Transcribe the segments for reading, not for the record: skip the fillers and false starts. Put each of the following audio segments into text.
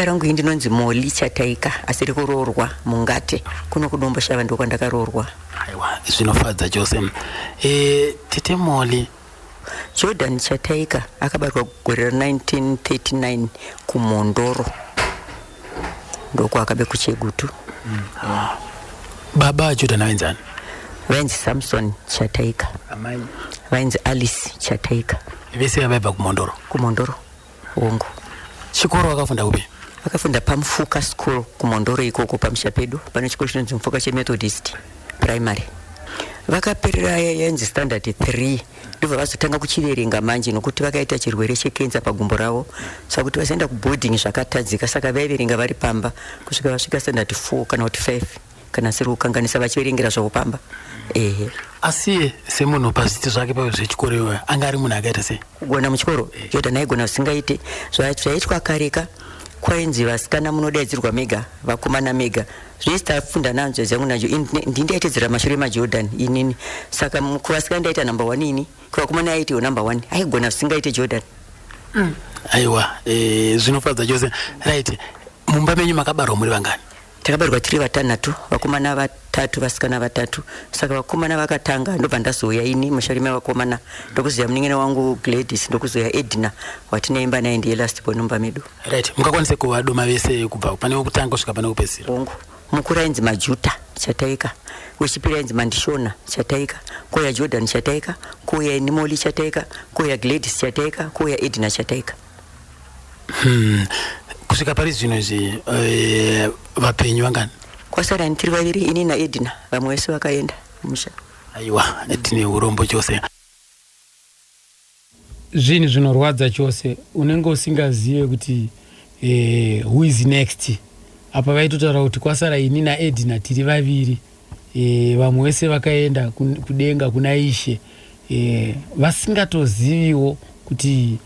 Zita rangu ndinonzi Moli Chataika asiri kuroorwa Mungate kuno kudombo shava ndo kwandakaroorwa. Aiwa zvinofadza chose. Tete Moli Jordan Chataika akabarwa gore 1939 kuMondoro ndoko akabe kuChegutu. Baba Jordan wenzani? Wenzi Samson Chataika. Amai Wenzi Alice Chataika. Vese vabva kuMondoro. Kumondoro Wongo. Chikoro akafunda upi? Akafunda paMfuka School kuMondoro ikoko paMshapedu pane chikoro chinonzi Mfuka cheMethodist primary. Vakaperera yenzi standard 3 ndibva vazotanga kuchiverenga manje nokuti vakaita chirwere chekenza pagumbo ravo saka kuti vasaenda kuboarding zvakatadzika saka vaiverenga vari pamba kusvika vasvika standard 4 kana kuti 5 kana siri kukanganisa vachiverengera zvavo pamba. Asi semunhu pazviti zvake pazvechikoro anga ari munhu akaita sei? Kugona muchikoro Jordan aigona zvisingaite zvaitwa kareka kwainzi vasikana munodaidzirwa mega vakomana mega zvese tafunda nanzo zangu nacho ndindaitedzera mashure maJordan inini saka kuvasikana ndaita number 1 ini kuvakomana aiti number 1 aigona zvisingaite Jordan. Aiwa zvinofadza chose. Right, mumba menyu makabarwa muri vangani? Takabarwa tiri vatanhatu, vakomana vatatu vasikana vatatu. Saka vakomana vakatanga ndobva ndazoya ini mushure mevakomana ndokuzoya munin'ina wangu Gladys ndokuzoya Edna watinoimba naye ndiye last born mumba medu. Right, mukakwanisa kuvadoma vese kubva pane wekutanga kusvika pane wekupedzisira? Wongo. Mukuru ainzi Majuta Chataika, wechipiri ainzi Mandishona Chataika, kouya Jordan Chataika, kouya Nimoli Chataika, kouya Gladys Chataika, kouya Edna Chataika. Kusvika pari zvino izvi vapenyu vangani? Kwasara tiri vaviri ini naEdna, vamwe vese vakaenda musha. Aiwa tine urombo chose. Zvinhu zvinorwadza chose unenge usingazive kuti who is next. Apa vaitotaura kuti kwasara ini naEdna tiri vaviri, vamwe vese vakaenda kudenga kuna Ishe, vasingatoziviwo kuti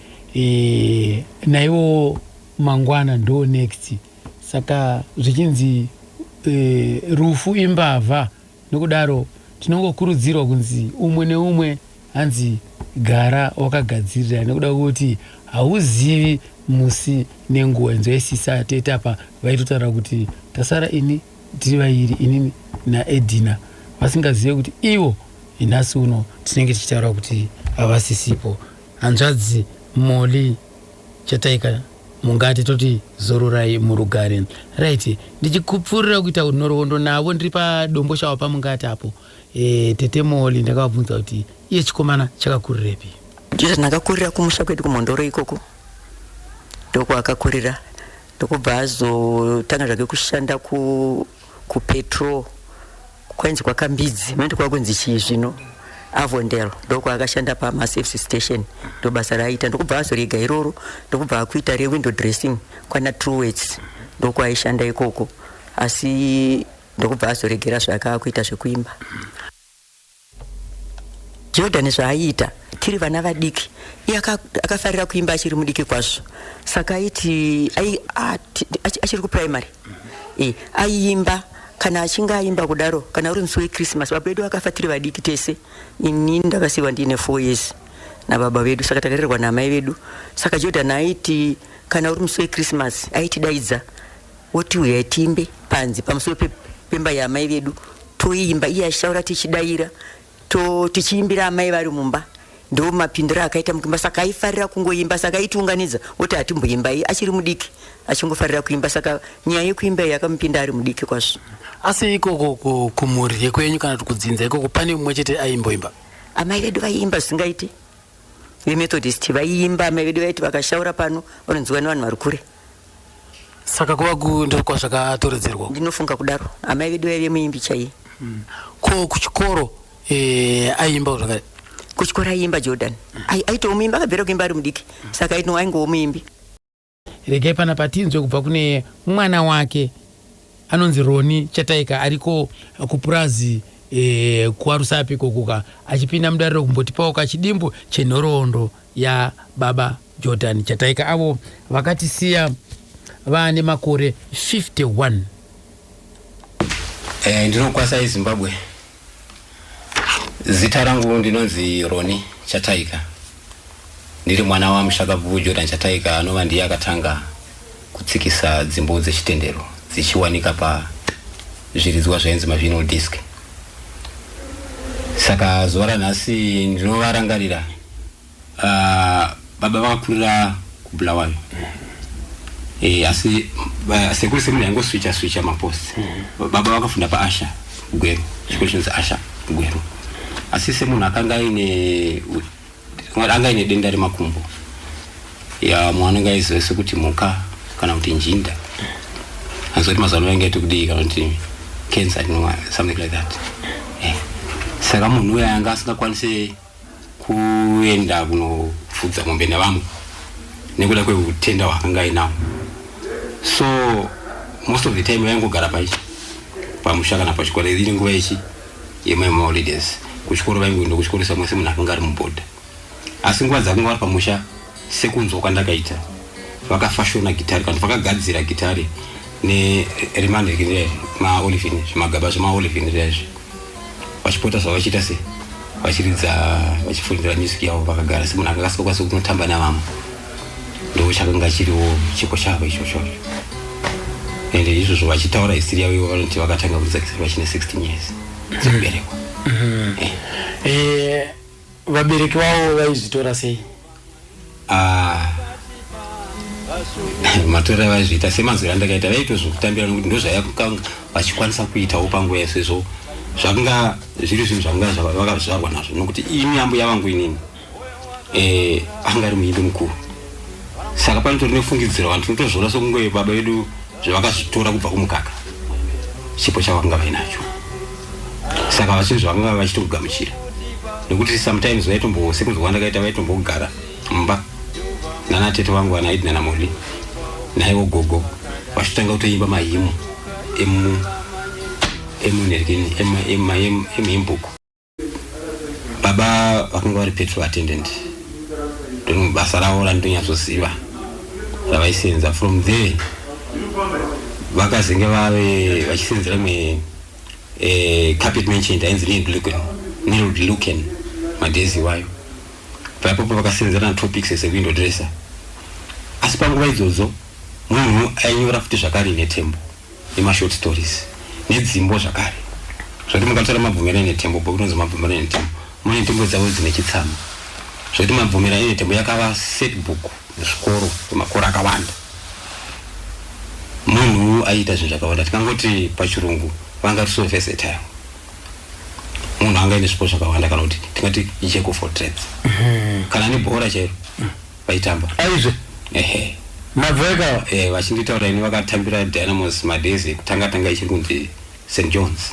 naivo mangwana ndo next. Saka zvichinzi rufu imbavha, nokudaro tinongokurudzirwa kunzi umwe neumwe hanzi gara wakagadzirira, nekuda kuti hauzivi musi nenguva. Nzoisisa tete apa vaitotaura kuti tasara ini tiri vaviri ini naEdna, vasingazive kuti ivo nhasi uno tinenge tichitaura kuti havasisipo. Hanzvadzi Moli Chataika Mungate toti zororai murugare. Right, ndichikupfurira kuita nhoroondo navo ndiri padombo shava paMungate apo. Tete Moli ndakavabvunza kuti iye chikomana chakakurirepi? Jordan akakurira kumusha kwedu kuMondoro ikoko ndoko akakurira, ndokubva azotanga zvake kushanda kupetro kwainzi kwakambidzi mende kwakunzi chii zvino Avondale ndoko akashanda paMaservice station ndo basa raaita. Ndokubva azorega iroro ndokubva akuita rewindow dressing kwana Truworths ndoko aishanda ikoko, asi ndokubva azoregera zvakakuita zvekuimba. Jordan zvaaita tiri vana vadiki iye akafarira kuimba achiri mudiki kwazvo, saka aiti achiri kuprimary aiimba kana achinge aimba kudaro kana uri musi weChristmas. Baba vedu akafa tiri vadiki tese, ini ndakasiwa ndine 4 years nababa vedu, saka takarerwa namai vedu. Saka Jordan aiti kana uri musi weChristmas aitidaidza woti uya timbe panzi pamusoro pemba yamai vedu toimba, iye aishaura tichidaira tichiimbira amai vari mumba. Ndo mapindiro akaita mukuimba, saka aifarira kungoimba, saka aitiunganidza woti hatimboimba achiri mudiki achingofarira kuimba, saka nyaya yekuimba yakamupinda ari mudiki kwazvo. Asi ikoko kumhuri yekwenyu kana kudzinza ikoko pane mumwe chete aimboimba? Amai vedu vaiimba zvisingaite, veMethodist vaiimba. Amai vedu vaiti vakashaura pano vanonziwa nevanhu vari kure, saka kuva ndokwa zvakatoredzerwa. Ndinofunga kudaro. Amai vedu vaive muimbi chaiye. Ko kuchikoro aimba zvakare? Kuchikora aimba Jordan. Aitowo muimbi, akabvira kuimba ari mudiki, saka aingowo muimbi. Regai pana patinzwe kubva kune mwana wake anonzi Roni Chataika ariko kupurazi kuarusapi kokuka achipinda mudariro kumbotipawo kachidimbu chenhoroondo ya baba Jordan Chataika avo vakatisiya vaane makore 51. Ndinokwasa iZimbabwe. Zita rangu ndinonzi Roni Chataika. Ndiri mwana wa Mushakabvu Jordan Chataika anova ndiye akatanga kutsikisa dzimbo dzechitendero dzichiwanika pa zviridzwa zvainzi mavinyl disc. Saka zuva ranhasi ndinovarangarira baba vakakurira kuBulawayo. Asi sekuri semunhu aingoswicha mapost. Baba vakafunda paAsha Gweru, chikoro chinonzi Asha Gweru. Asi semunhu anga ine denda remakumbo, mwana angaiziva sekuti muka kana kuti njinda, anzoti mazano yange kudii kana kuti cancer, something like that. Saka munhu uya anga asingakwanise kuenda kunofudza mombe nevamwe nekuda kweutenda hwaakanga ainawo. So most of the time vaingogara pamusha kana pachikoro. Iri nguva ichi yemaholidays kuchikoro vaingoenda kuchikoro samwe semunhu akanga ari mubhodha. Asi nguva dzakanga vari pamusha sekunzwa kwandakaita vakafashona gitari kana vakagadzira gitari nerimandekire maolivini, zvimagaba zvemaolivini rezvi vachipota zvavachiita se vachiridza vachifundira music yavo vakagara semunhu akanga asingakwanisi kunotamba navamwe. Ndo chakanga chiriwo chiko chavo ichocho. Ende izvozvo vachitaura history yavo ivo vanoti vakatanga kudzakisa vachine 16 years dzekuberekwa. Vabereki vavo vaizvitora sei? Matora vaizviita semanzwiro andakaita vaitozvokutambira nokuti ndozvayakanga vachikwanisa kuitawo panguva yesezvo zvakanga zviri zvinhu zvakanga vakazvarwa nazvo nokuti imiyambo yavangu inini anga ari muimbi mukuru. Saka panotori nefungidziro vanhu tinotozviona sokunge baba vedu zvavakazvitora kubva kumukaka chipo chavanga vainacho. Saka vachinhu zvavanga vachitokugamuchira nokuti sometimes sekunzwa kwandakaita vaitombogara mumba nanatete vangu vanaidi nanamoli naivo gogo vachitanga kutoimba mahimo emumbuku. Baba vakanga vari petrol attendant, ndono basa ravo randonyatsoziva ravaisenza. From there vakazenge vave vachisenzera carpet merchant ainzi Neil Luken madhezi wayo. Paipopo vakasenzera naTopics sewindow dresser. Asi panguva idzodzo munhu ainyora futi zvakare neTembo nemashort stories nedzimbo zvakare. Zvoti mukatora mabvumirane neTembo bokunonzi mabvumirane neTembo mune nzvimbo dzavo dzine chitsama. Zvoti mabvumirane neTembo yakava set book muzvikoro kwemakore akawanda. Munhu aiita zvinhu zvakawanda. Tikangoti pachirungu vanga so versatile. Munhu anga ine zvipo zvakawanda kana kuti tingati jack of all trades. Kana nebhora chero vaitamba. Aizve mavheka vachinditaura ini vakatambira Dynamos madhezi ekutanga ichiri kunzi St John's.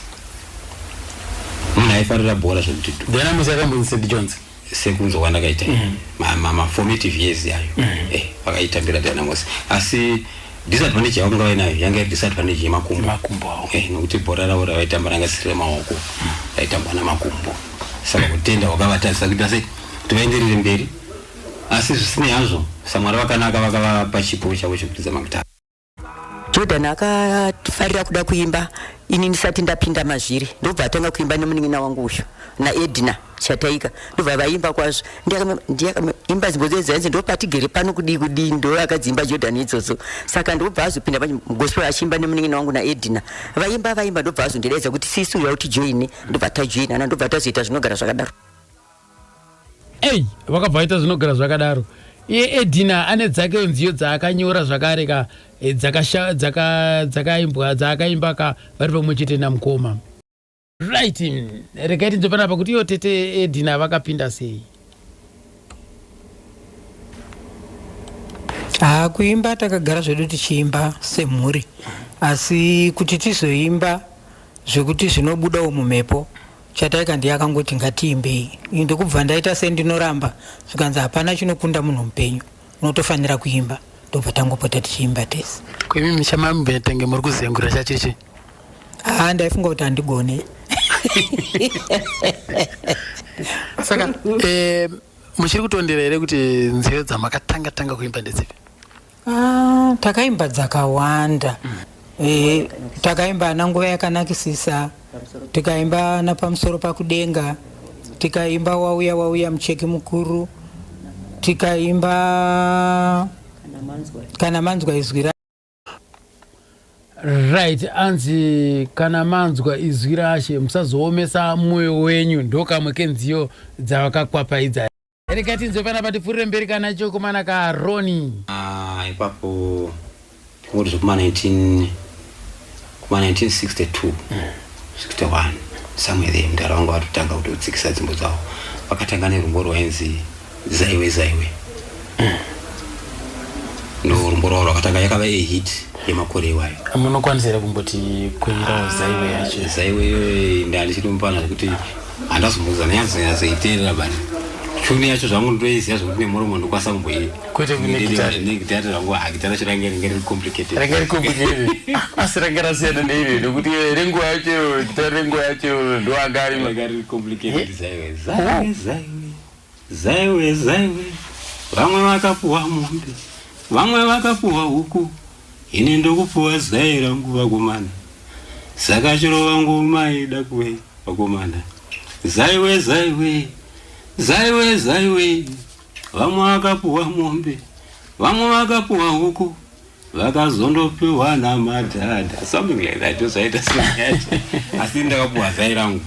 Munhu aifarira bhora zvokuti Dynamos yakambonzi St John's sekunzwa kwandakaita formative years yayo. Vakaitambira Dynamos. Asi disadvantage yavanga vainayo yanga iri disadvantage yemakumbo avo. Nokuti bhora ravo ravaitamba ranga risiri maoko, raitambwa namakumbo. Saka kutenda kwakavatadzisa kuti asi tivaenderere mberi. Asi zvisinei hazvo samwari vakanaka vakavapa chipo chavo chekuridza magitari. Jordan akafarira kuda kuimba ini ndisati ndapinda mazviri ndobva atanga kuimba nemunin'ina wangu uyu naEdna Chataika ndobva vaimba kwazvo ndiyakaimba dzimbo dzedzenzi ndopatigere pano kudii ndo akadzimba Jordan idzodzo. Saka ndobva azopinda pagospel achimba nemunin'ina wangu naEdna vaimba ndobva azondidaidza kuti sisu yauti join ndobva tajoinana ndobva tazoita zvinogara zvakadaro. Vakabva vaita zvinogara zvakadaro. Iye Edna ane dzake nziyo dzaakanyora zvakare ka dzakaimbwa dzaakaimba vari pamwe chete naMukoma. Right, rekaiti ndopanapa kuti iyo tete Edna vakapinda sei? Kuimba takagara zvedu tichiimba semhuri, asi kuti tizoimba zvekuti zvinobudawo mumhepo Chataika ndiye akangoti ngatiimbei. Ndokubva ndaita sendinoramba zvikanzi hapana chinokunda munhu mupenyu, unotofanira kuimba. Ndobva tangopota tichiimba tese. Kwemi michamambetenge muri kuzengura chachichi? Ndaifunga kuti handigone. Saka muchiri kutondera here kuti nziyo dzamakatanga kuimba ndedzipi? Takaimba dzakawanda. Takaimba nanguva yakanakisisa, tikaimba napamusoro pakudenga, tikaimba wauya mucheki mukuru, tikaimba kana manzwa izwi Right, anzi kana manzwa izwi rashe musazoomesa mwoyo wenyu ndokamwe kenziyo dzavakakwapaidza. Rekati nzwe pana patifurire mberi kana chokomana ka Roni. Ipapo tingoti zvekuma 1962 61 somewhere there mudara wangu vatotanga kutotsikisa dzimbo dzavo vakatanga nerumbo rwainzi zaiwe zaiwe ndo rumbo rwavo rwakatanga yakava hit yemakore iwayo. Munokwanisira kumboti kuimba zaiwe yacho zaiwe ndandichitomupana zvekuti handazomboza nyanzoiteerera bani chuni yacho zvangu ndoiziva zvekuti nemoromo ndokwasa kumboii kwete negitari rangu gitari racho range ringeri complicated asi range rasiyana neiri nekuti renguva yacho gitari renguva yacho ndoangari complicated. Zaiwe zaiwe vamwe vakapuwa mombe vamwe vakapuwa huku ine ndokupuwa zai rangu vakomana saka chirova ngoma ida kuwe vakomana zaiwe zaiwe zaiwe zaiwe vamwe vakapuwa mombe vamwe vakapuwa huku vakazondopiwa namadhadha something like that zvaita sinyacho asi ndakapuwa zai rangu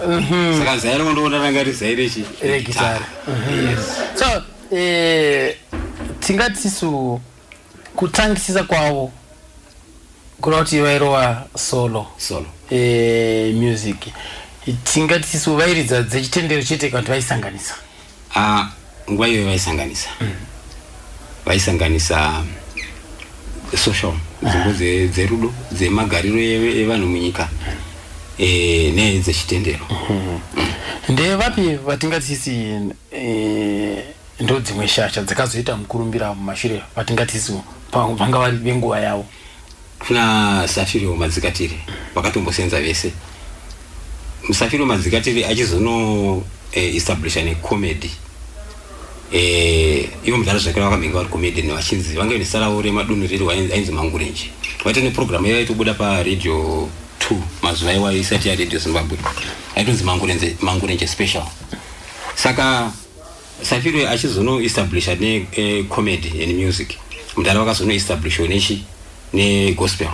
saka zai rangu ndoonaranga ri zai regitari. So tingatisu kutangisisa kwavo kuda kuti vairova solo music tingatisu vairidza dzechitendero chete kana kuti vaisanganisa nguva iyoyo vaisanganisa social nzvimbo dzerudo dzemagariro evanhu munyika nedzechitendero. Ndevapi vatingatisi ndo dzimwe shasha dzakazoita mukurumbira mumashure vatingatisu vanga vari venguva yavo? Kuna Safiro Madzikatiri vakatombosenza vese. Musafiro Madzikatiri achizono establisha necomedy ivo mudhara zvakare vakamenga vari comedy nevachinzi vanga nesarawo remadunhuriri ainzi Mangurenje vaita neprogramu yavo yaitobuda paradio 2 mazuva iwa isati yaRadio Zimbabwe aitonzi Mangurenje special. Saka Safiro achizono establisha necomedy and music mudhara vakazono establisha negospel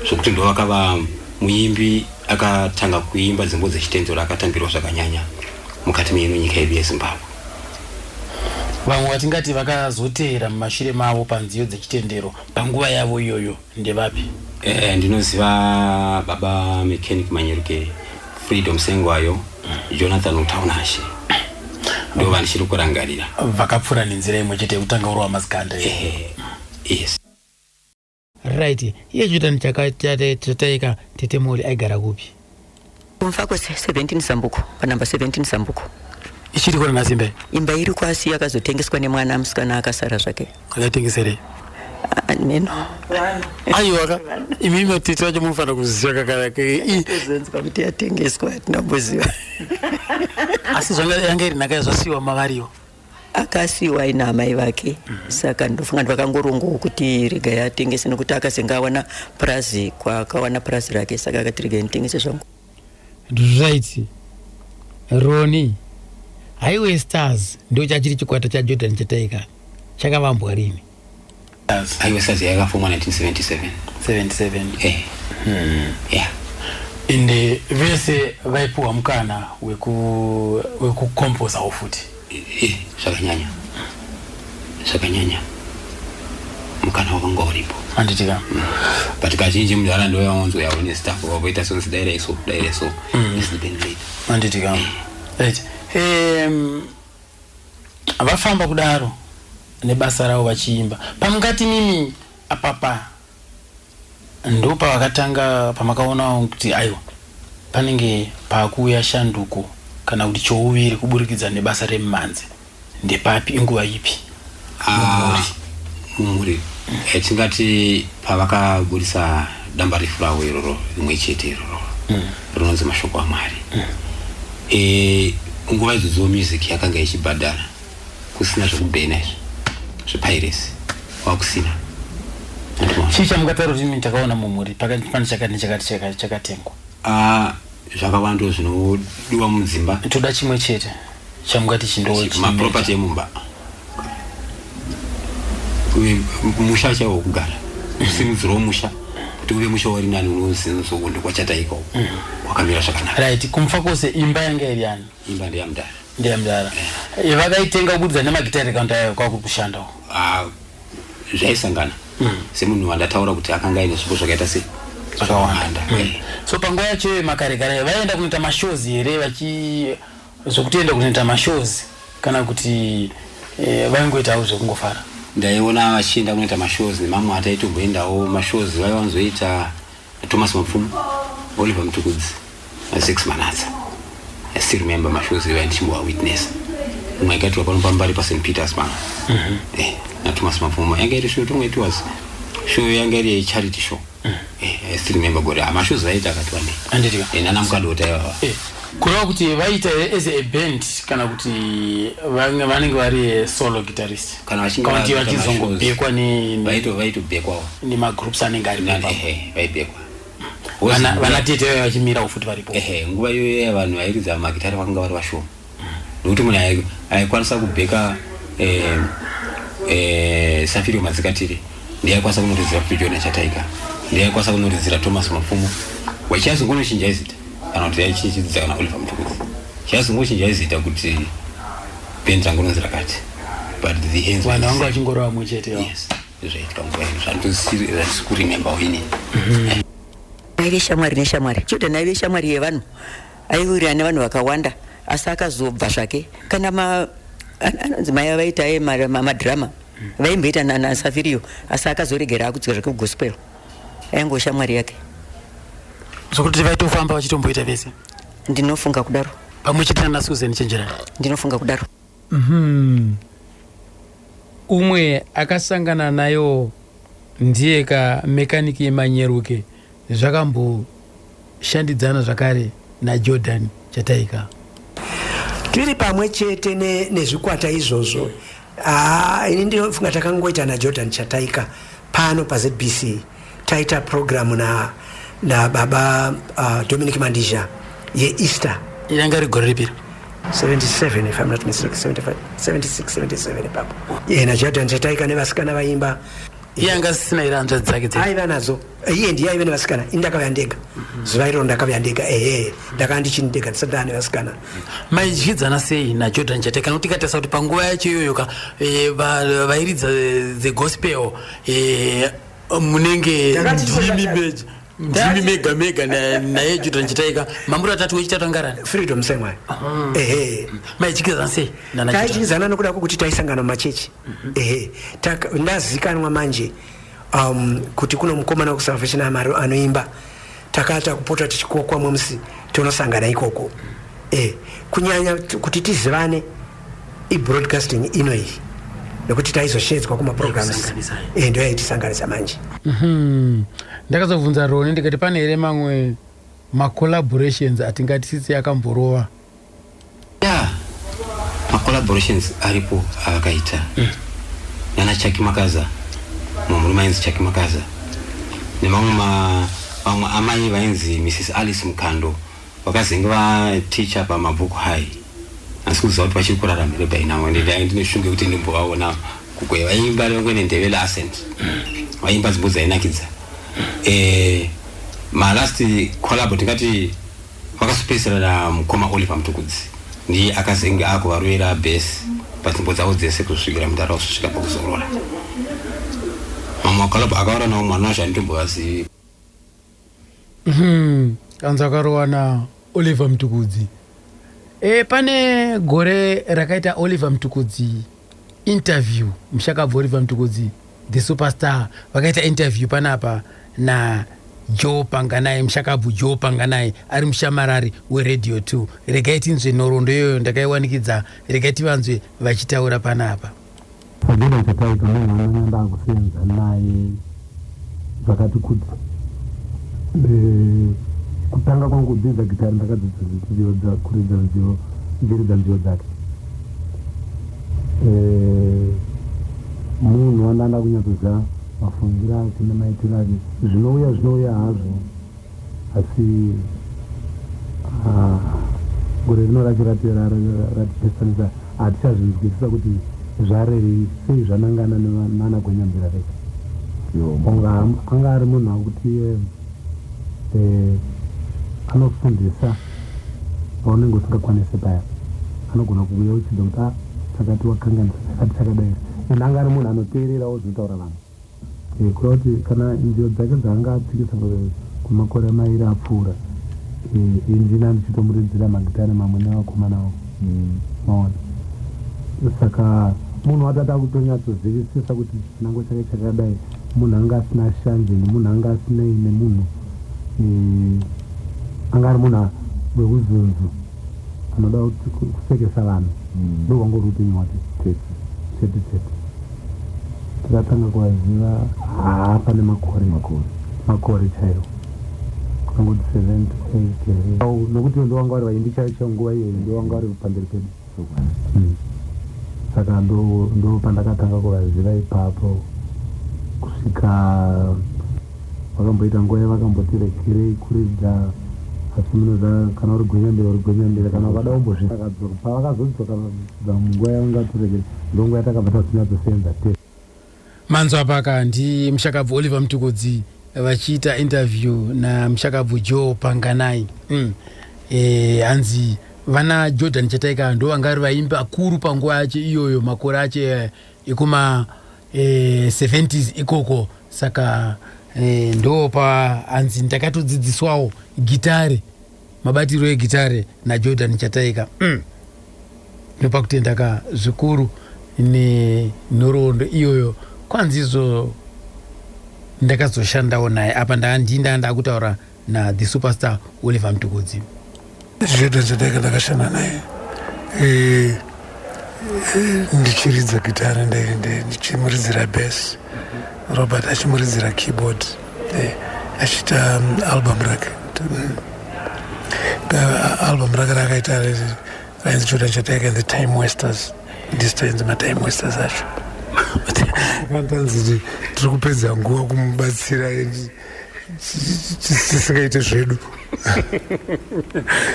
zvokuti ndo vakava muimbi akatanga kuimba dzimbo dzechitendero akatambirwa zvakanyanya mukati meino nyika yedu yeZimbabwe. Vamwe vatingati vakazoteera mumashure mavo panziyo dzechitendero panguva yavo iyoyo ndevapi? Ndinoziva baba Mechanic Manyeruke, Freedom Sengwayo, Jonathan Utaunashe ndo vandichiri kurangarira vakapfuura nenzira imwe chete yekutanga urwa mazikanda. Yes. Right, iye chutani chataika Tetemori aigara kupi? Kumfako 17 Sambuko, panamba 17 Sambuko. Ichiri kona nasimbe? Imba iri kwasi yakazotengeswa nemwana musikana akasara zvake. Akatengesere? Neno. Aiwa imimi titi wacho munofana kuziva kakarake izenzwa kuti yatengeswa tinamboziva. Asi zvanga yanga iri nhaka yazvasiwa mavariwo? Akasiwa ina amai vake saka ndofunga ndvakangorongowo kuti rega yatengese nekuti akazenga awana prazi kwakawana prazi rake saka akati rega nitengese zvangu. Right. Roni Highway Stars ndo chachiri chikwata cha Jordan chataika chakavambwa rini? Highway Stars yakafumwa 1977. 77. Yeah. Inde vese vaipuwa mukana wekukompoza ufuti. Zvakanyanya mukana wakanga uripo anditika but kazhinji mudhara ndo yawanzo yaone staff wavoita sonzi daireso isibendlate anditika. Right. Vafamba kudaro nebasa ravo vachiimba pamungati mimi apapa ndo pavakatanga pamakaonawo kuti aiwa panenge pakuuya shanduko kana kuti chouviri kuburikidza nebasa remumanzi ndepapi inguva ipi? Mumuri tingati pavakaburisa damba refu ravo iroro rimwe chete iroro rinonzi Mashoko aMwari. Nguva idzodzo music yakanga ichibhadhara kusina zvekubhena izvo zvepiracy wakusina. Chii chamungataro kuti mimi takaona mumuri pane chakati chakatengwa? Zvakawanda zvinodiwa mudzimba. Toda chimwe chete chamungati chindowe maproperty emumba musha chawo kugara simudziro musha kuti uve mushauri nani unozinzo kundi kwachataiko kwakamira zvakanaka. Right, kumfa kwose imba yanga iri yani. Imba ndeyamudhara. Ndeyamudhara. Vakaitenga kubudza nemagitari kaunta kwakushanda. Zvaisangana. Semunhu wandataura kuti akanga ine zvipo zvakaita sei zvakawanda. So panguva yacho makarekare vaenda kunoita mashows here zvokutoenda kunoita mashows kana kuti vaingoitawo zvekungofara. Ndaiona vachienda kunoita mashows nemamwe ataitomboendawo mashows vaivanzoita Thomas Mapfumo, Oliver Mtukudzi, 6 Manatsa. I still remember mashows ndichimbowa witness. Umwe akaitwa pano pambari pa St Peter's man. Na Thomas Mapfumo yanga iri show tumwe it was show yanga iri charity show. I still remember gore amashows aita akatwande. Andiriwa. Nana mukadota yawa. Kurova kuti vaita as a band kana kuti vanenge vari solo guitarist kana vachizongobekwa vaitobekwawo nemagroups anenge ari vaibekwa vanatete vachimirawo futi varipo. Nguva iyoyo vanhu vairidza magitari vakanga vari vashoma nokuti munhu aikwanisa kubheka Safirio Madzikatiri ndiye aikwanisa kunoridzira Jona Chataika ndiye aikwanisa kunoridzira Thomas Mapfumo wachazongonochinja zita kana kuti yaichidzidza kana Oliver Mtukudzi chazongochinja zita kuti band rangu rinonzi rakati but the hands vanhu vanga vachingorova mumwe chete. Yes, zvaitwa nguva ino zvandokurememba wini. Aive shamwari neshamwari Jordan aive shamwari yevanhu aiwira nevanhu vakawanda asi akazobva zvake kana anonzi mai vaita madrama vaimboita naSafirio asi akazoregera akudzika zvake kugospel aingo shamwari yake zvokuti vaitofamba vachitomboita vese. Ndinofunga kudaro pamwe chete naSusan Chenjerani. Ndinofunga kudaro. Umwe akasangana nayo ndiye ka mekaniki yemanyeruke zvakamboshandidzana zvakare naJordan Chataika. Tiri pamwe chete nezvikwata izvozvo. Ini ndinofunga takangoita naJordan Chataika pano paZBC taita program na baba Dominic Mandija ye Easter. Iranga rigore ripiri 77 if I'm not mistaken, 75 76 77 papo. Na Jordan Chataika nevasikana vaimba. Yanga sina iranzva dzake dzake. Aiva nazo. Iye ndiye aiva nevasikana. Indakavya ndega. Zuva iro ndakavya ndega. Ndakandichindega ndisada nevasikana. Maidyidzana sei naJordan Chataika nokuti katasa kuti panguva yacho iyoyo vairidza the gospel munenge ndimi mega naye Jordan Chataika mamuri atatu wechitatu ngarani Freedom semwa. Maidyidzana sei taichidzana nokuda kwokuti taisangana mumachechi. Ndazikanwa manje kuti kuno mukomana kuSalvation Army anoimba takata kupota tichikokwa musi tonosangana ikoko. Kunyanya kuti tizivane broadcasting ino iyi nokuti taizoshedzwa kuma programs ndio yaitisanganisa manje. Ndakazobvunza Roni ndikati pane here mamwe collaborations atingatisisi yakamborova. Collaborations aripo akaita yana Chaki Makaza murume ainzi Chaki Makaza nemamwe amai vainzi Mrs Alice Mukando vakazinge vaticha pamabhuku high asi kuziva kuti vachiri kuraramira bainamo ndinoshunge kuti ndimbovaona kukwe vaimba vamwe Ndebele accent vaimba dzimbo dzainakidza. Last collab tingati vakasopedzisira namukoma Oliver Mtukudzi ndiye akazinge akuvarwira bass panzvimbo dzavo dzese kusvikira mudara kusvika pakuzorora. Mamwe makolabo akaora nawo mwana wacho anditombovazivi. Kanzi akarowa na Oliver Mtukudzi. Pane gore rakaita Oliver Mtukudzi interview mushakabva Oliver Mtukudzi the superstar vakaita interview panapa na Joe Panganai mushakabvu Joe Panganai ari mushamarari weRadio 2. Regai tinzwe nhoroondo iyoyo ndakaiwanikidza regai tivanzwe vachitaura panapa. Jordan Chataika munhu ndakusenza naye zvakati kuti kutanga kwangu kudzidza gitari ndakadzidzira kuridza nziyo dzake. Munhu wandanda kunyatsoziva mafungiro ake nemaitiro ake zvinouya hazvo asi gore rino racho ratipesanisa hatichazvinzwisisa kuti zvarei sei zvanangana nana Gwenyambira rega anga ari munhu akuti anofundisa paunenge usingakwanisi paya anogona kuuya uchida kuti takati wakanganisa takati takadai and anga ari munhu anoteererawo zvinotaura vanhu kuda kuti kana njiro dzake dzaanga atsikisa kwemakore mairi apfuura injina ndichitomuridzira magitari mamwe nevakomanawo maona saka munhu watata kutonyatsozivisisa kuti chinango chake chakadai munhu anga asina shanje nemunhu anga asinei nemunhu anga ari munhu weuzunzu anoda kusekesa vanhu ndo wangori upenyu hwake chete tikatanga kuvaziva pane makore chaiwo kangoti 78 nokuti ndo wanga vari vaindi chaicho nguva iyoyo ndo wanga vari pamberi pedu saka ndo pandakatanga kuvaziva ipapo kusvika vakamboita nguva yavakambotirekerei kuridza asi munoda kana uri gwenyambira kana vakada umbozviakadzoka pavakazodzoka munguva yavangatirekere ndonguva yatakabva tasinatsosenza te manzwa paka ndi mushakabvu Oliver Mtukudzi vachiita interview na mushakabvu Joe Panganai. Hanzi vana Jordan Chataika ndo vangari vaimbi akuru panguva yache iyoyo makore ache ikuma 70s ikoko saka ndo pa hanzi ndakatodzidziswawo gitare mabatiro egitare na Jordan Chataika nopakutendaka zvikuru nenhoroondo iyoyo kwanzizo ndakazoshandawo naye apa ndanda kutaura na the superstar Oliver Mtukudzi. Jordan Chataika ndakashanda naye ndichiridza gitare ndichimuridzira bass, Robert achimuridzira keyboard achiita album rake album rake rakaita rainzi Jordan Chataika and the Time Wasters. Ndistoinzi matime wasters acho akantanzi tiri kupedza nguva kumubatsira tisingaite zvedu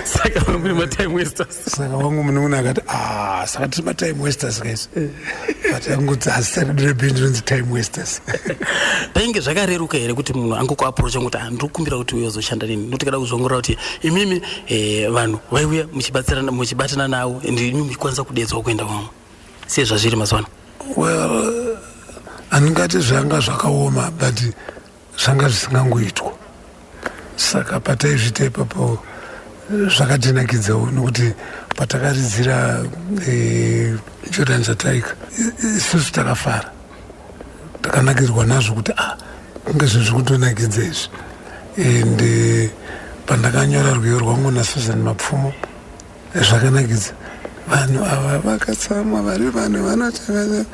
saka vangu matime wasters saka vangu munhu akati saka tiri matime wasters guys but angoti asitari bindi rinzi time wasters. Painge zvakareruka here kuti munhu angokuaprocha kuti ndiri kukumbira kuti uyo uzoshanda neni noti kada kuzongorora kuti imimi vanhu vaiuya muchibatana navo ende imi muchikwanisa kudedzwa kuenda kwamwe sei zvazviri mazuva well handingati zvanga zvakaoma but zvanga zvisingangoitwa saka pataizvita ipapo zvakatinakidzawo nokuti patakaridzira Jordan Chataika isusu takafara takanakirwa nazvo kuti kunge zvinhu zvikutonakidza izvi and pandakanyora rwiyo rwangu naSusan Mapfumo zvakanakidza vanhu ava vakatsamwa vari vanhu vanotavana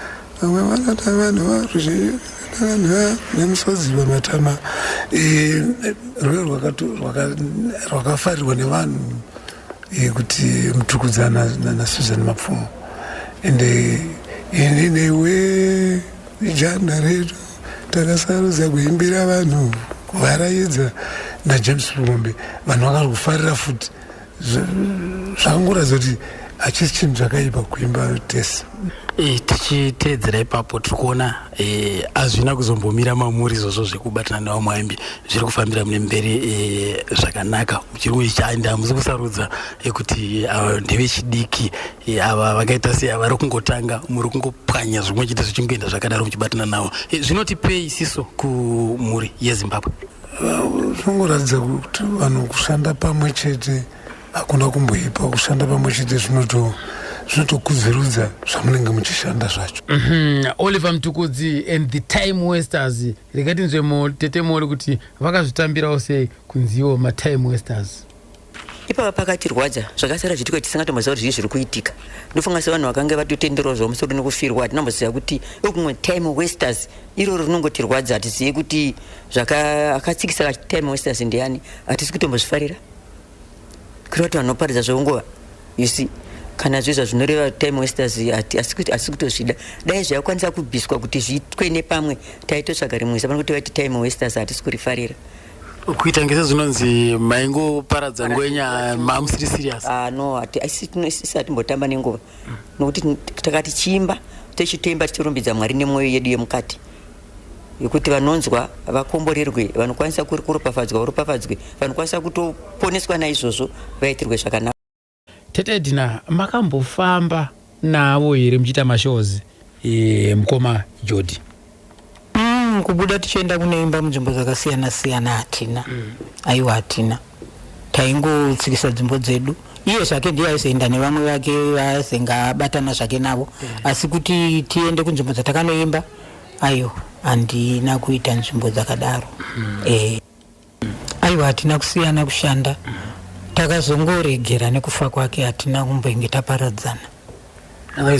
vamwe vanota vanhu varuzhi nemusodzi vamatama rwiyo rwakafarirwa nevanhu kuti Mtukudzana naSusan Mapfumo ende newe jana redu takasarudza kuimbira vanhu kuvaraidza naJames Mumbe vanhu vakari kufarira futi zvakangoratidza kuti hachisi chinhu zvakaipa kuimba tese. Tichiteedzera ipapo tiri kuona hazvina kuzombomira mamuri izvozvo zvekubatana nevamwe vaimbi zviri kufambira mune mberi zvakanaka muchiri kuchaenda hamusi kusarudza kuti ndevechidiki ava vakaita sei vari kungotanga muri kungopwanya zvimwe chete zvichingoenda zvakadaro muchibatana navo zvinotipei isiso kumhuri yeZimbabwe. Zvinongoratidza kuti vanhu kushanda pamwe chete hakuna kumboipa kushanda pamwe chete zvinotokudzirudza zvamunenge muchishanda zvacho. Oliver Mtukudzi and the Time Wasters rekatinzwe tete mori kuti vakazvitambirawo sei kunziwo matime wasters. Ipava pakatirwadza zvakasara zvitiko tisingatomboziva kuti zvii zviri kuitika ndofunga sevanhu vakanga vatotenderawo zvamusoro nekufirwa hatinamboziva kuti okumwe time wasters iroro rinongotirwadza hatizivi kuti akatsikisa time wasters ndiani hatisi kutombozvifarira kuri kuti vanhu vaparidza zveunguva you see kana zvezva zvinoreva time wasters asi kutozvida dai zvakwanisa kubviswa kuti zviitwe nepamwe taitotsvaga rimwe sapano kuti vaiti time wasters hatisi kurifarira kuita ngese zvinonzi maingoparadza ngwenya mamusiri serious. No isi hatimbotamba nenguva nokuti takati chiimba tichitemba tichirumbidza Mwari nemwoyo yedu yemukati yekuti vanonzwa vakomborerwe, vanokwanisa kuropafadzwe, vanokwanisa kutoponeswa naizvozvo vaitirwe zvakanaka. Tete Dina, makambofamba navo here muchiita mashozi mukoma Jody? Kubuda tichienda kunoimba munzvimbo dzakasiyana-siyana hatina. Aiwa hatina. Taingotsikisa nzvimbo dzedu. Iye zvake ndiye aizoenda nevamwe vake vasengabatana zvake navo. Asi kuti tiende kunzvimbo dzatakanoimba, aiwa handina kuita nzvimbo dzakadaro. Aiwa hatina kusiyana kushanda. Takazongoregera nekufa kwake, hatina kumbenge taparadzana.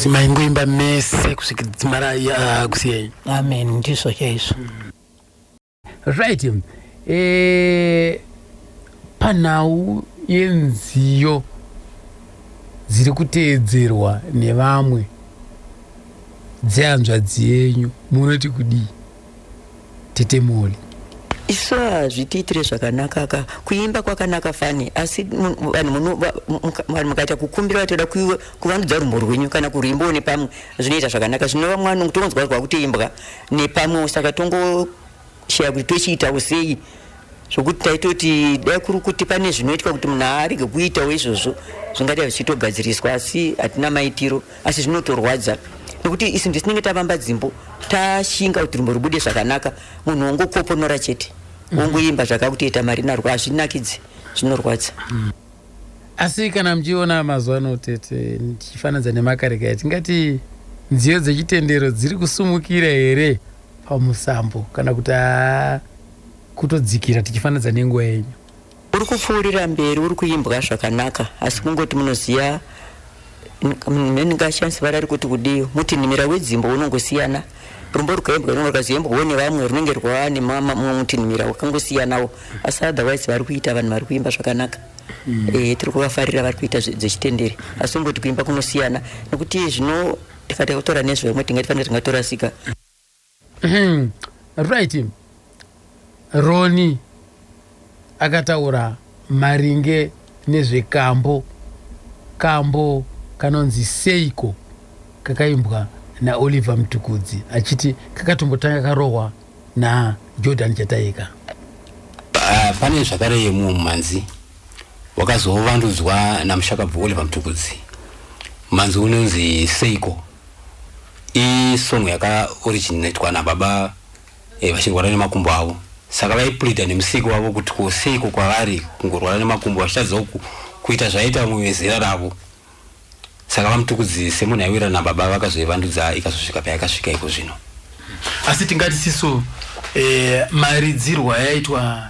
Maingoimba mese kusvikira kusiyai. Amen, ndizvo chaizvo. Right. Panhau yenziyo dziri kuteedzerwa nevamwe dzehanzvadzi yenyu, munoti kudii Tete Moli? Isu hazvitiitire zvakanaka ka kuimba kwakanaka fani, asi vanhu mukaita kukumbira vatoda kuvandudza rumbo rwenyu kana kurimbawo nepamwe zvinoita zvakanaka. Zvinova mwana tongonzwa kutiimbwa nepamwe, saka tongoshaya kuti tochiitawo sei, zvokuti taitoti dai kuri kuti pane zvinoitwa kuti munhu arege kuitawo izvozvo zvingada zvichitogadziriswa, asi hatina maitiro, asi zvinotorwadza nekuti isi ndisinenge tavamba dzimbo tashinga kuti rumbo rubude zvakanaka, munhu wongokoponora chete wongoimba zvakakutoita mari narwo, hazvinakidzi, zvinorwadza. Asi kana muchiona mazuva ano Tete, ndichifananidza nemakare kare, tingati nziyo dzechitendero dziri kusumukira here pamusambo kana kuti kutodzikira tichifananidza nenguva yenyu? Uri kupfuurira mberi, uri kuimbwa zvakanaka, asi kungoti munoziya ngashandisa vara kuti kudii mutinhimira wedzimbo unongosiyana. Rumbo rukaimbwa rukazembwawo nevamwe runenge rwava nemamwe mutinhimira wakangosiyanawo, asi otherwise vari kuita vanhu vari kuimba zvakanaka. Tiri kuvafarira vari kuita zvechitendere, asi ungoti kuimba kunosiyana nekuti zvino tikati kutora nezvimwe tingatorasika. Right. Roni akataura maringe nezvekambo kanonzi Seiko kakaimbwa naOliver Mtukudzi, achiti kakatombotanga karohwa naJordan Chataika. Pane zvakare yemwe mumanzi wakazovandudzwa namushakabvu Oliver Mtukudzi. Manzi unonzi Seiko. Song yakaoriginatwa nababa vachirwara nemakumbo avo. Saka vaipulidha nemusiki wavo kuti Seiko kwavari kungorwara nemakumbo vachitadzawo kuita zvaita mumwezera ravo. Saka vaMtukudzi semunhu aiwira nababa vakazoivandudza ikazosvika payakasvika iko zvino. Asi tingati siso maridzirwa yaitwa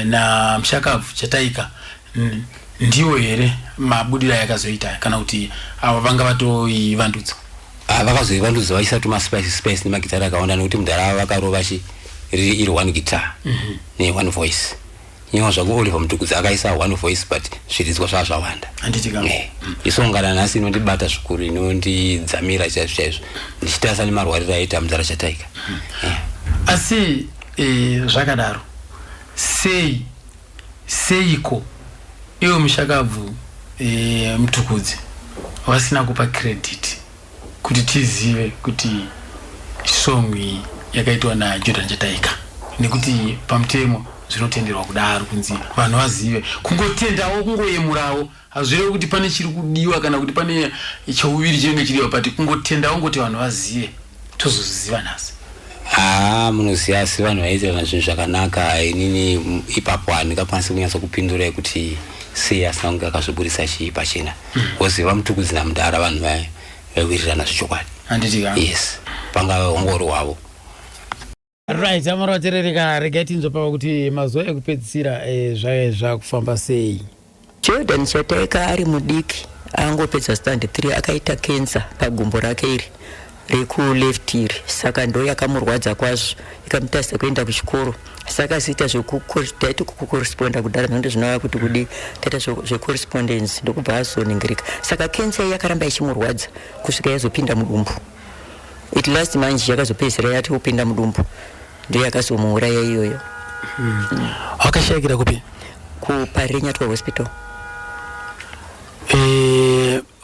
namushakabvu Chataika ndiwo here mabudira yakazoita, kana kuti ava vanga vatoivandudza? Vakazoivandudza vaisa tumaspice nemagitara akawanda, nekuti mudhara ava vakarova iri one guitar ne one voice. Nyewa zvako Oliver Mtukudzi akaisa one voice, but zviridzwa zvawanda. Isongana nhasi inondibata zvikuru, inondidzamira chaizvo ndichitarisa nemarwariro aita mudhara Chataika. Asi zvakadaro Seiko iwo mushakabvu Mtukudzi vasina kupa credit kuti tizive kuti song iyi yakaitwa naJordan Chataika, nekuti pamutemo zvinotenderwa kudaro kunzi vanhu vazive. Kungotendawo kungoyemurawo hazvirevi kuti pane chiri kudiwa kana kuti pane chauviri chinenge chiriwa, pati kungotendawo ngoti vanhu vazive tozoziva nhasi. Munoziva asi vanhu vaitirana zvinhu zvakanaka. Inini ipapo handingakwanisi kunyatsa kupindura kuti sei asina kunge akazvibudisa chii pachena. Woziva Mtukudzi namudhara vanhu vaiwirirana zvechokwadi. Yes, pangava ongoro hwavo. Right, amara vaterereka regai tinzopava kuti mazuva ekupedzisira zvakufamba sei. Jordan Chataika ari mudiki angopedza stand 3 akaita cancer pagumbo rake iri rekuleft iri, saka ndo yakamurwadza kwazvo ikamutasa kuenda kuchikoro. Saka ziita taiti kukorresponda kudara ndondo zvinova kuti kudi taita zvecorrespondence ndokubva azoningirika. Saka cancer yakaramba ichimurwadza kusvika yazopinda mudumbu. It last manje yakazopedzisira yati kupinda mudumbu, ndiyo yakazomuuraya iyoyo. Wakashayikira kupi? kuParirenyatwa Hospital.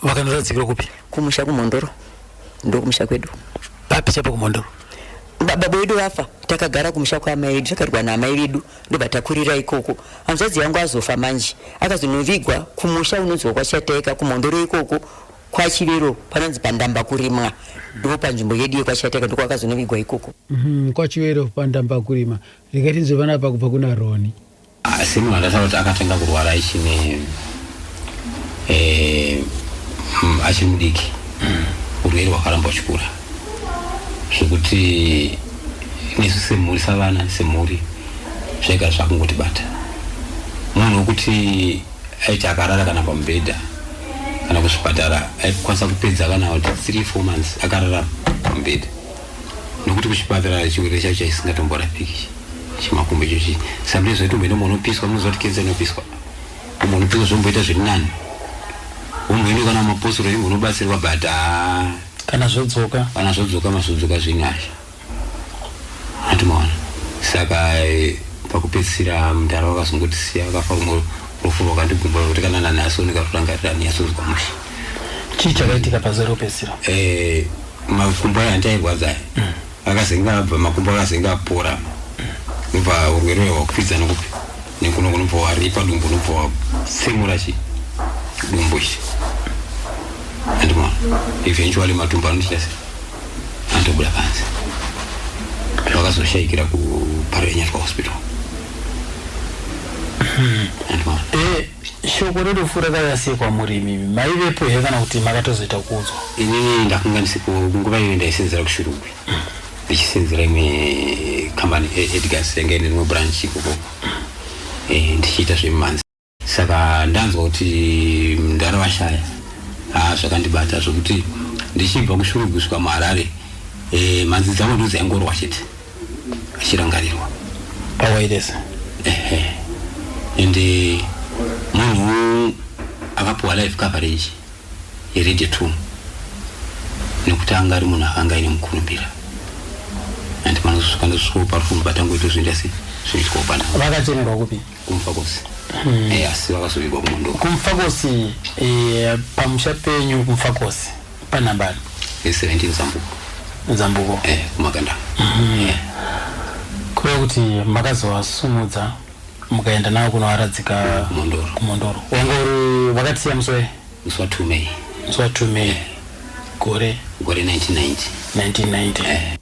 Vakandodzikira kupi? Kumusha kuMondoro. Ndo kumusha kwedu. Papi chapa kuMondoro. Baba wedu wafa takagara kumusha kwaamai vedu takarwa naamai vedu ndobva takurira ikoko. Hanzvadzi yangu azofa manje akazonovigwa kumusha unonzwa kwachataika kumhondoro ikoko kwachivero panonzi pandamba kurimwa ndo panzvimbo yedu yekwachataika ndiko akazonovigwa ikoko. Kwachivero pandamba kurima rekati nzovana pa kubva kuna Roni. Semunhu andataura kuti akatanga kurwara achine achiri mudiki urwere hwakaramba uchikura zvekuti nesu semhuri savana semhuri zvaiga zvakungotibata. Munhu wekuti aiti akarara kana pamubhedha kana kuzvipatara aikwanisa kupedza kana kuti 3-4 months akarara pamubhedha nokuti kuchipatara chirwere chacho chisingatomborapiki chimakumbo ichochi. Sambe zvoitomboenda munhu unopiswa munozoti kenza inopiswa munhu unopiswa zvomboita zviri nani umboende kana maposoro munhu unobatsirwa bhata kana zvodzoka mazvodzoka zvinasha atimaona. Saka pakupedzisira mundara wakazongotisiya akafa rumwe rufu rwakandigumba kuti kana nanhasi ndikatorangarira niyasonzwa mushi. chii chakaitika pazuva rekupedzisira? Makumbo aya andairwadza akazenga abva makumbo akazenga apora kubva urwere hwakwidza nokupi nekuno kunobva waripa dumbu unobva watsemura dumbu ichi andimona. Eventually matumbu anochita sei andobuda panze zvakazoshayikira kuparira nyatwa hospital andimona. Shoko rerufu rakayasikwa murimi maivepo here kana kuti makatozoita kuudzwa? Inini ndakunganisipo nguva iyo ndaisenzera kushurugwi ndichisenzera imwe kambani Edgars yanga ine rimwe branch ikoko ndichiita zvemumanzi. Saka ndanzwa kuti mundara vashaya zvakandibata zvokuti ndichibva kushurugwi kusvika muHarare manzi dzangu ndo dzaingorwa chete achirangarirwa pawairesa. Ende munhu akapuwa life coverage yeRadio 2 nekuti anga ari munhu akanga aine mukurumbira andi manozosvika ndosvika parufu patangoita zvinda sei zvinoitwa upanda. Vakachemerwa kupi? Kumfakosi. Asi vakazovigwa kumondoro. Kumfakosi pamusha penyu kumfakosi panhambani? 17 Zambuko. Kumakanda. Kureva kuti makazovasumudza mukaenda navo kunovaradzika kumondoro. Wangori vakatisiya musi wa 2 May. Gore 1990.